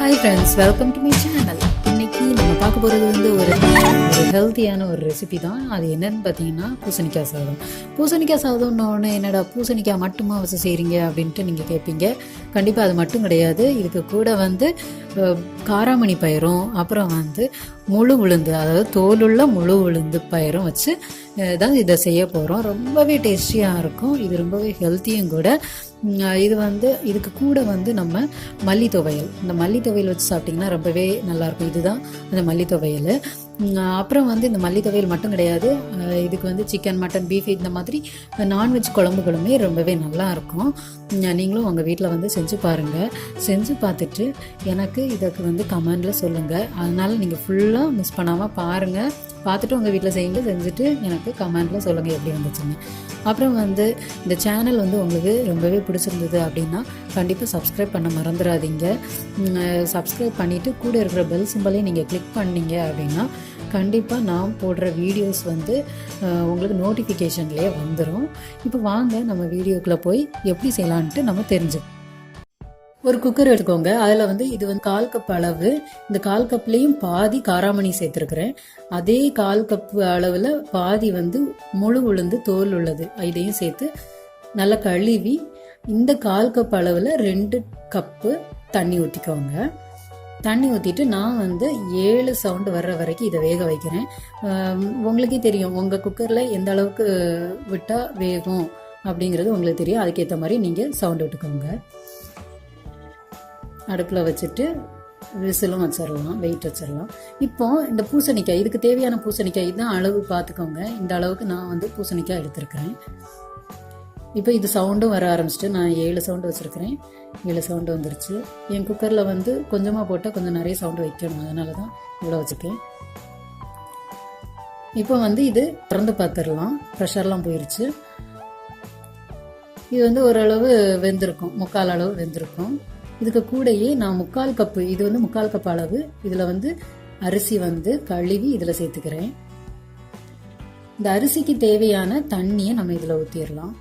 Hi friends, welcome to my channel. இன்னைக்கு நம்ம பார்க்க போகிறது வந்து ஒரு ஹெல்த்தியான ஒரு ரெசிபி தான். அது என்னன்னு பார்த்தீங்கன்னா பூசணிக்காய் சாதம். பூசணிக்காய் சாதம்னு என்னடா பூசணிக்காய் மட்டுமா வச்சு செய்கிறீங்க அப்படின்ட்டு நீங்கள் கேட்பீங்க. கண்டிப்பாக அது மட்டும் கிடையாது. இதுக்கு கூட வந்து காராமணி பயிரும் அப்புறம் வந்து முழு உளுந்து, அதாவது தோலுள்ள முழு உளுந்து பயிரும் வச்சு தான் இதை செய்ய போகிறோம். ரொம்பவே டேஸ்டியாக இருக்கும். இது ரொம்பவே ஹெல்த்தியும் கூட. இது வந்து இதுக்கு கூட வந்து நம்ம மல்லி துவையல், இந்த மல்லி துவையல் வச்சு சாப்பிட்டிங்கன்னா ரொம்பவே நல்லாயிருக்கும். இதுதான் அந்த மல்லி துவையல். அப்புறம் வந்து இந்த மல்லி துவையல் மட்டும் கிடையாது, இதுக்கு வந்து சிக்கன், மட்டன், பீஃப் இந்த மாதிரி நான்வெஜ் குழம்புகளுமே ரொம்பவே நல்லாயிருக்கும். நீங்களும் உங்கள் வீட்டில் வந்து செஞ்சு பாருங்கள். செஞ்சு பார்த்துட்டு எனக்கு இதுக்கு வந்து கமெண்டில் சொல்லுங்கள். அதனால் நீங்கள் ஃபுல்லாக மிஸ் பண்ணாமல் பாருங்கள். பார்த்துட்டு உங்கள் வீட்டில் செஞ்சுட்டு எனக்கு கமெண்டில் சொல்லுங்கள் எப்படி வந்துச்சுன்னு. அப்புறம் வந்து இந்த சேனல் வந்து உங்களுக்கு ரொம்பவே பிடிச்சிருந்தது அப்படின்னா கண்டிப்பாக சப்ஸ்கிரைப் பண்ண மறந்துடாதீங்க. சப்ஸ்கிரைப் பண்ணிவிட்டு கூட இருக்கிற பெல் சிம்பலையும் நீங்கள் கிளிக் பண்ணீங்க அப்படின்னா கண்டிப்பாக நான் போடுற வீடியோஸ் வந்து உங்களுக்கு நோட்டிஃபிகேஷன்லேயே வந்துடும். இப்போ வாங்க நம்ம வீடியோக்குள்ளே போய் எப்படி செய்யலான்ட்டு நம்ம தெரிஞ்சுக்கணும். ஒரு குக்கர் எடுத்துக்கோங்க. அதில் வந்து இது வந்து 1/4 கப் அளவு, இந்த 1/4 கப்லேயும் பாதி காராமணி சேர்த்துருக்குறேன். அதே 1/4 கப் அளவில் பாதி வந்து முழு உளுந்து தோல் உள்ளது, இதையும் சேர்த்து நல்லா கழுவி இந்த 1/4 கப் அளவில் 2 கப்பு தண்ணி ஊற்றிக்கோங்க. தண்ணி ஊற்றிட்டு நான் வந்து 7 சவுண்டு வர்ற வரைக்கும் இதை வேக வைக்கிறேன். உங்களுக்கே தெரியும் உங்கள் குக்கரில் எந்த அளவுக்கு விட்டால் வேகும் அப்படிங்கிறது உங்களுக்கு தெரியும். அதுக்கேற்ற மாதிரி நீங்கள் சவுண்டு விட்டுக்கோங்க. அடுப்பில் வச்சுட்டு விசிலும் வச்சிடலாம், வெயிட் வச்சிடலாம். இப்போ இந்த பூசணிக்காய், இதுக்கு தேவையான பூசணிக்காய் தான் அளவு பார்த்துக்கோங்க. இந்த அளவுக்கு நான் வந்து பூசணிக்காய் எடுத்துருக்கிறேன். இப்போ இது சவுண்டும் வர ஆரம்பிச்சிட்டு நான் 7 சவுண்டு வச்சுருக்கிறேன். 7 சவுண்டு வந்துருச்சு. என் குக்கரில் வந்து கொஞ்சமாக போட்டால் கொஞ்சம் நிறைய சவுண்டு வைக்கணும், அதனால தான் இவ்வளோ வச்சுருக்கேன். இப்போ வந்து இது திறந்து பார்த்துடலாம். ப்ரெஷர்லாம் போயிடுச்சு. இது வந்து ஓரளவு வெந்திருக்கும், 1/4 அளவு வெந்திருக்கும். இதுக்கு கூடயே நான் 1/4 கப்பு, இது வந்து 1/4 கப் அளவு, இதில் வந்து அரிசி வந்து கழுவி இதில் சேர்த்துக்கிறேன். இந்த அரிசிக்கு தேவையான தண்ணியை நம்ம இதில் ஊற்றிடலாம்.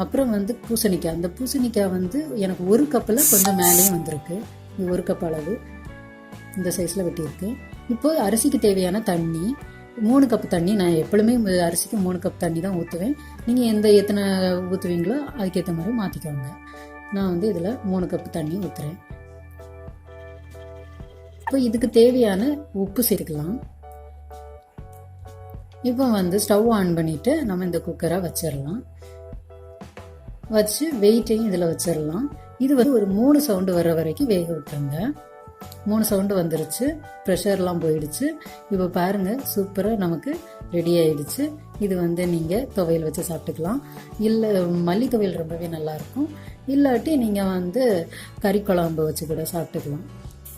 அப்புறம் வந்து பூசணிக்காய், அந்த பூசணிக்காய் வந்து எனக்கு 1 கப்பில் கொஞ்சம் மேலேயும் வந்திருக்கு. இது 1 கப் அளவு, இந்த சைஸில் வெட்டியிருக்கு. இப்போ அரிசிக்கு தேவையான தண்ணி 3 கப் தண்ணி. நான் எப்பொழுதுமே அரிசிக்கு 3 கப் தண்ணி தான் ஊற்றுவேன். நீங்கள் எத்தனை ஊற்றுவீங்களோ அதுக்கேற்ற மாதிரி மாற்றிக்கோங்க. நான் வந்து இதில் 3 கப் தண்ணி ஊற்றுறேன். இப்போ இதுக்கு தேவையான உப்பு சேர்க்கலாம். இப்போ வந்து ஸ்டவ் ஆன் பண்ணிவிட்டு நம்ம இந்த குக்கரை வச்சிடலாம். வச்சு வெயிட்டையும் இதில் வச்சிடலாம். இது வந்து ஒரு 3 சவுண்டு வர்ற வரைக்கும் வேக விட்டுருங்க. 3 சவுண்டு வந்துருச்சு, ப்ரெஷர்லாம் போயிடுச்சு. இப்போ பாருங்கள், சூப்பராக நமக்கு ரெடி ஆயிடுச்சு. இது வந்து நீங்கள் துவையல் வச்சு சாப்பிட்டுக்கலாம். இல்லை மல்லி துவையல் ரொம்பவே நல்லாயிருக்கும். இல்லாட்டி நீங்கள் வந்து கறி குழம்பு வச்சு கூட சாப்பிட்டுக்கலாம்.